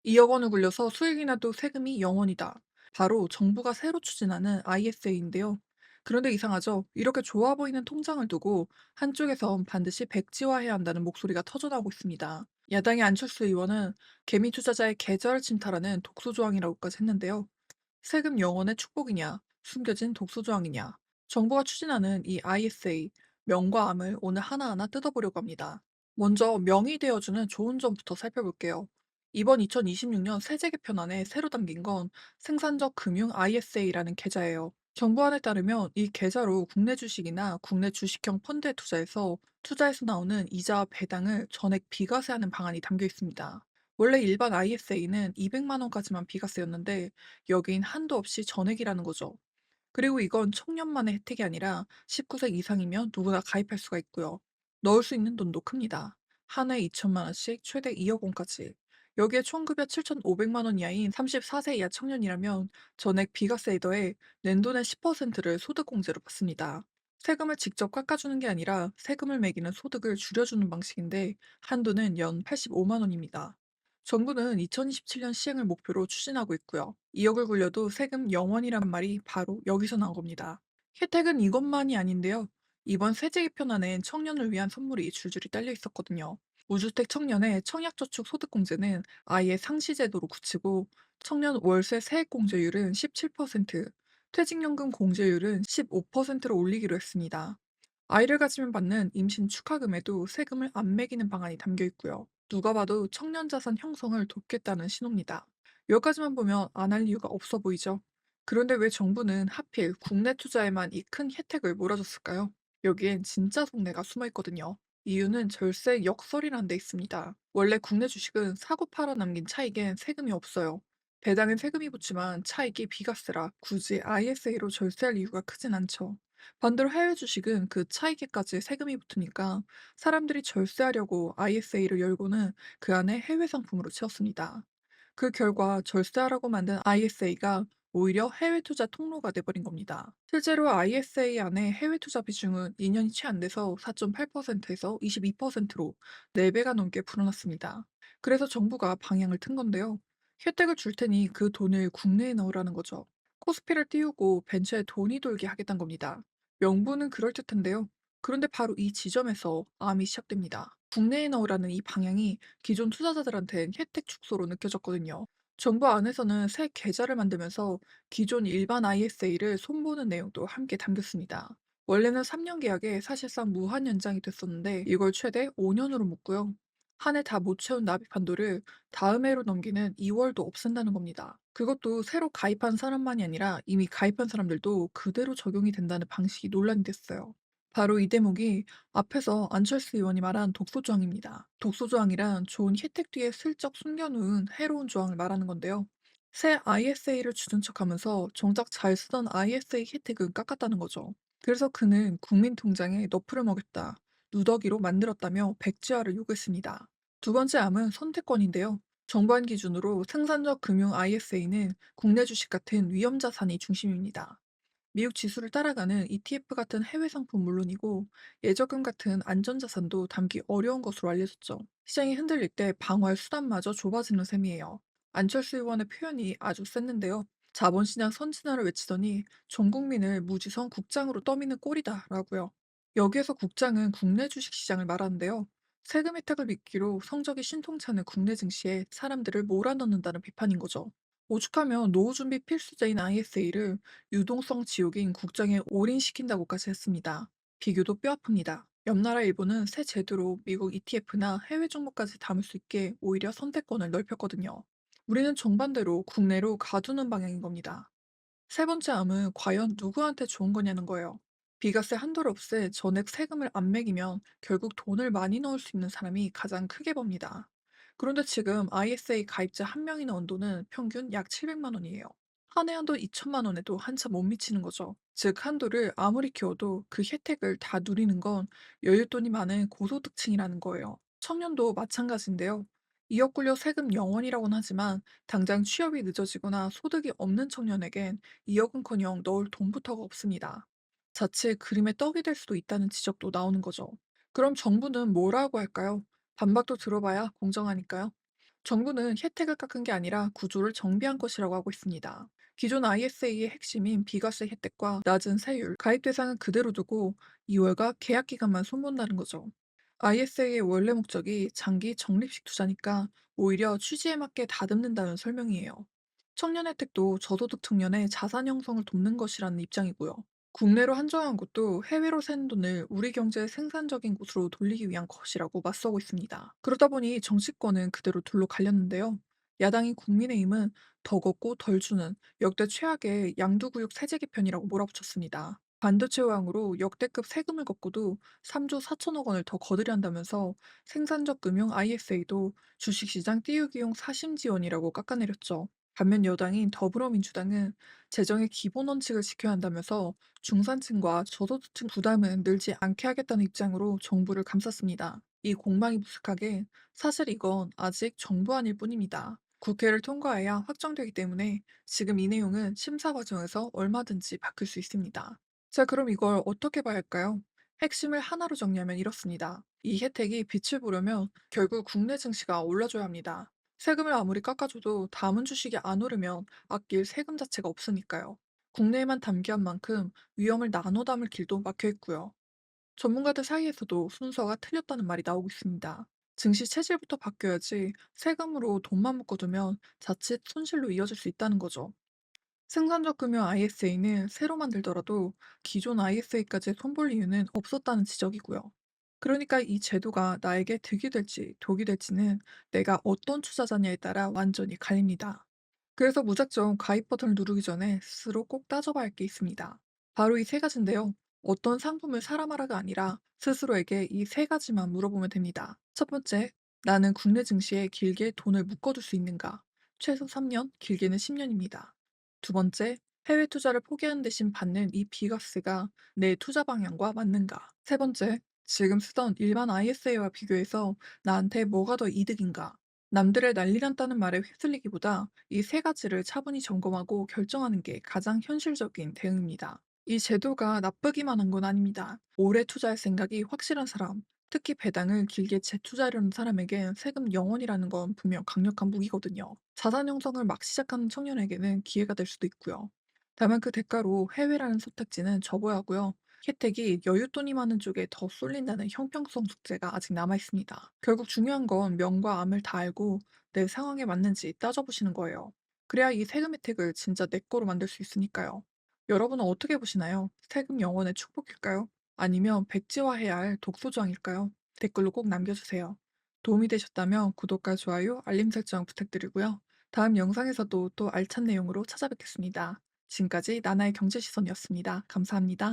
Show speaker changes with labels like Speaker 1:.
Speaker 1: 2억 원을 굴려서 수익이 나도 세금이 0원이다. 바로 정부가 새로 추진하는 ISA인데요. 그런데 이상하죠? 이렇게 좋아 보이는 통장을 두고 한쪽에선 반드시 백지화해야 한다는 목소리가 터져나오고 있습니다. 야당의 안철수 의원은 개미 투자자의 계좌를 침탈하는 독소조항이라고까지 했는데요. 세금 0원의 축복이냐, 숨겨진 독소조항이냐. 정부가 추진하는 이 ISA, 명과 암을 오늘 하나하나 뜯어보려고 합니다. 먼저 명의 되어주는 좋은 점부터 살펴볼게요. 이번 2026년 세제 개편안에 새로 담긴 건 생산적 금융 ISA라는 계좌예요. 정부안에 따르면 이 계좌로 국내 주식이나 국내 주식형 펀드에 투자해서 투자에서 나오는 이자와 배당을 전액 비과세하는 방안이 담겨 있습니다. 원래 일반 ISA는 200만 원까지만 비과세였는데 여긴 한도 없이 전액이라는 거죠. 그리고 이건 청년만의 혜택이 아니라 19세 이상이면 누구나 가입할 수가 있고요. 넣을 수 있는 돈도 큽니다. 한 해 2천만 원씩 최대 2억 원까지. 여기에 총급여 7,500만 원 이하인 34세 이하 청년이라면 전액 비과세에 더해 낸돈의 10%를 소득공제로 받습니다. 세금을 직접 깎아주는 게 아니라 세금을 매기는 소득을 줄여주는 방식인데 한도는 연 85만 원입니다. 정부는 2027년 시행을 목표로 추진하고 있고요. 2억을 굴려도 세금 0원이란 말이 바로 여기서 나온 겁니다. 혜택은 이것만이 아닌데요. 이번 세제 개편안엔 청년을 위한 선물이 줄줄이 딸려 있었거든요. 무주택 청년의 청약저축 소득공제는 아예 상시제도로 굳히고 청년 월세 세액공제율은 17%, 퇴직연금 공제율은 15%로 올리기로 했습니다. 아이를 가지면 받는 임신 축하금에도 세금을 안 매기는 방안이 담겨 있고요. 누가 봐도 청년 자산 형성을 돕겠다는 신호입니다. 여기까지만 보면 안 할 이유가 없어 보이죠? 그런데 왜 정부는 하필 국내 투자에만 이 큰 혜택을 몰아줬을까요? 여기엔 진짜 속내가 숨어 있거든요. 이유는 절세 역설이라는 데 있습니다. 원래 국내 주식은 사고 팔아 남긴 차익엔 세금이 없어요. 배당은 세금이 붙지만 차익이 비과세라 굳이 ISA로 절세할 이유가 크진 않죠. 반대로 해외 주식은 그 차익에까지 세금이 붙으니까 사람들이 절세하려고 ISA를 열고는 그 안에 해외 상품으로 채웠습니다. 그 결과 절세하라고 만든 ISA가 오히려 해외 투자 통로가 돼버린 겁니다. 실제로 ISA 안에 해외 투자 비중은 2년이 채 안 돼서 4.8%에서 22%로 4배가 넘게 불어났습니다. 그래서 정부가 방향을 튼 건데요. 혜택을 줄 테니 그 돈을 국내에 넣으라는 거죠. 코스피를 띄우고 벤처에 돈이 돌게 하겠다는 겁니다. 명분은 그럴듯한데요. 그런데 바로 이 지점에서 암이 시작됩니다. 국내에 넣으라는 이 방향이 기존 투자자들한텐 혜택 축소로 느껴졌거든요. 정부 안에서는 새 계좌를 만들면서 기존 일반 ISA를 손보는 내용도 함께 담겼습니다. 원래는 3년 계약에 사실상 무한 연장이 됐었는데 이걸 최대 5년으로 묶고요. 한 해 다 못 채운 납입 한도를 다음 해로 넘기는 2월도 없앤다는 겁니다. 그것도 새로 가입한 사람만이 아니라 이미 가입한 사람들도 그대로 적용이 된다는 방식이 논란이 됐어요. 바로 이 대목이 앞에서 안철수 의원이 말한 독소조항입니다. 독소조항이란 좋은 혜택 뒤에 슬쩍 숨겨놓은 해로운 조항을 말하는 건데요. 새 ISA를 주는 척하면서 정작 잘 쓰던 ISA 혜택은 깎았다는 거죠. 그래서 그는 국민 통장에 너프를 먹였다, 누더기로 만들었다며 백지화를 요구했습니다. 두 번째 암은 선택권인데요. 정부안 기준으로 생산적 금융 ISA는 국내 주식 같은 위험 자산이 중심입니다. 미국 지수를 따라가는 ETF 같은 해외 상품 물론이고 예적금 같은 안전자산도 담기 어려운 것으로 알려졌죠. 시장이 흔들릴 때 방어할 수단마저 좁아지는 셈이에요. 안철수 의원의 표현이 아주 셌는데요. 자본시장 선진화를 외치더니 전 국민을 무지성 국장으로 떠미는 꼴이다라고요. 여기에서 국장은 국내 주식시장을 말하는데요. 세금 혜택을 미끼로 성적이 신통찮은 국내 증시에 사람들을 몰아넣는다는 비판인 거죠. 오죽하면 노후 준비 필수제인 ISA를 유동성 지옥인 국장에 올인시킨다고까지 했습니다. 비교도 뼈아픕니다. 옆 나라 일본은 새 제도로 미국 ETF나 해외 종목까지 담을 수 있게 오히려 선택권을 넓혔거든요. 우리는 정반대로 국내로 가두는 방향인 겁니다. 세 번째 암은 과연 누구한테 좋은 거냐는 거예요. 비과세 한도를 없애 전액 세금을 안 매기면 결국 돈을 많이 넣을 수 있는 사람이 가장 크게 법니다. 그런데 지금 ISA 가입자 한 명이 넣은 돈은 평균 약 700만 원이에요. 한 해 한도 2천만 원에도 한참 못 미치는 거죠. 즉 한도를 아무리 키워도 그 혜택을 다 누리는 건 여윳돈이 많은 고소득층이라는 거예요. 청년도 마찬가지인데요. 2억 굴려 세금 0원이라고는 하지만 당장 취업이 늦어지거나 소득이 없는 청년에겐 2억은커녕 넣을 돈부터가 없습니다. 자칫 그림의 떡이 될 수도 있다는 지적도 나오는 거죠. 그럼 정부는 뭐라고 할까요? 반박도 들어봐야 공정하니까요. 정부는 혜택을 깎은 게 아니라 구조를 정비한 것이라고 하고 있습니다. 기존 ISA의 핵심인 비과세 혜택과 낮은 세율, 가입 대상은 그대로 두고 2월과 계약 기간만 손본다는 거죠. ISA의 원래 목적이 장기 적립식 투자니까 오히려 취지에 맞게 다듬는다는 설명이에요. 청년 혜택도 저소득 청년의 자산 형성을 돕는 것이라는 입장이고요. 국내로 한정한 것도 해외로 새는 돈을 우리 경제의 생산적인 곳으로 돌리기 위한 것이라고 맞서고 있습니다. 그러다 보니 정치권은 그대로 둘로 갈렸는데요. 야당인 국민의힘은 더 걷고 덜 주는 역대 최악의 양두구육 세제 개편이라고 몰아붙였습니다. 반도체 호황으로 역대급 세금을 걷고도 3조 4천억 원을 더 거두려 한다면서 생산적 금융 ISA도 주식시장 띄우기용 사심 지원이라고 깎아내렸죠. 반면 여당인 더불어민주당은 재정의 기본 원칙을 지켜야 한다면서 중산층과 저소득층 부담은 늘지 않게 하겠다는 입장으로 정부를 감쌌습니다. 이 공방이 무색하게 사실 이건 아직 정부안일 뿐입니다. 국회를 통과해야 확정되기 때문에 지금 이 내용은 심사 과정에서 얼마든지 바뀔 수 있습니다. 자, 그럼 이걸 어떻게 봐야 할까요? 핵심을 하나로 정리하면 이렇습니다. 이 혜택이 빛을 보려면 결국 국내 증시가 올라줘야 합니다. 세금을 아무리 깎아줘도 남은 주식이 안 오르면 아낄 세금 자체가 없으니까요. 국내에만 담기한 만큼 위험을 나눠 담을 길도 막혀 있고요. 전문가들 사이에서도 순서가 틀렸다는 말이 나오고 있습니다. 증시 체질부터 바뀌어야지 세금으로 돈만 묶어두면 자칫 손실로 이어질 수 있다는 거죠. 생산적 금융 ISA는 새로 만들더라도 기존 ISA까지 손볼 이유는 없었다는 지적이고요. 그러니까 이 제도가 나에게 득이 될지 독이 될지는 내가 어떤 투자자냐에 따라 완전히 갈립니다. 그래서 무작정 가입 버튼을 누르기 전에 스스로 꼭 따져봐야 할 게 있습니다. 바로 이 세 가지인데요. 어떤 상품을 사라 마라가 아니라 스스로에게 이 세 가지만 물어보면 됩니다. 첫 번째, 나는 국내 증시에 길게 돈을 묶어둘 수 있는가? 최소 3년, 길게는 10년입니다. 두 번째, 해외 투자를 포기하는 대신 받는 이 비과세가 내 투자 방향과 맞는가? 세 번째, 지금 쓰던 일반 ISA와 비교해서 나한테 뭐가 더 이득인가? 남들의 난리 났다는 말에 휩쓸리기보다 이 세 가지를 차분히 점검하고 결정하는 게 가장 현실적인 대응입니다. 이 제도가 나쁘기만 한 건 아닙니다. 오래 투자할 생각이 확실한 사람, 특히 배당을 길게 재투자하려는 사람에겐 세금 0원이라는 건 분명 강력한 무기거든요. 자산 형성을 막 시작하는 청년에게는 기회가 될 수도 있고요. 다만 그 대가로 해외라는 선택지는 접어야 하고요. 혜택이 여윳돈이 많은 쪽에 더 쏠린다는 형평성 숙제가 아직 남아 있습니다. 결국 중요한 건 명과 암을 다 알고 내 상황에 맞는지 따져보시는 거예요. 그래야 이 세금 혜택을 진짜 내 거로 만들 수 있으니까요. 여러분은 어떻게 보시나요? 세금 영원의 축복일까요? 아니면 백지화해야 할 독소조항일까요? 댓글로 꼭 남겨주세요. 도움이 되셨다면 구독과 좋아요, 알림 설정 부탁드리고요. 다음 영상에서도 또 알찬 내용으로 찾아뵙겠습니다. 지금까지 나나의 경제시선이었습니다. 감사합니다.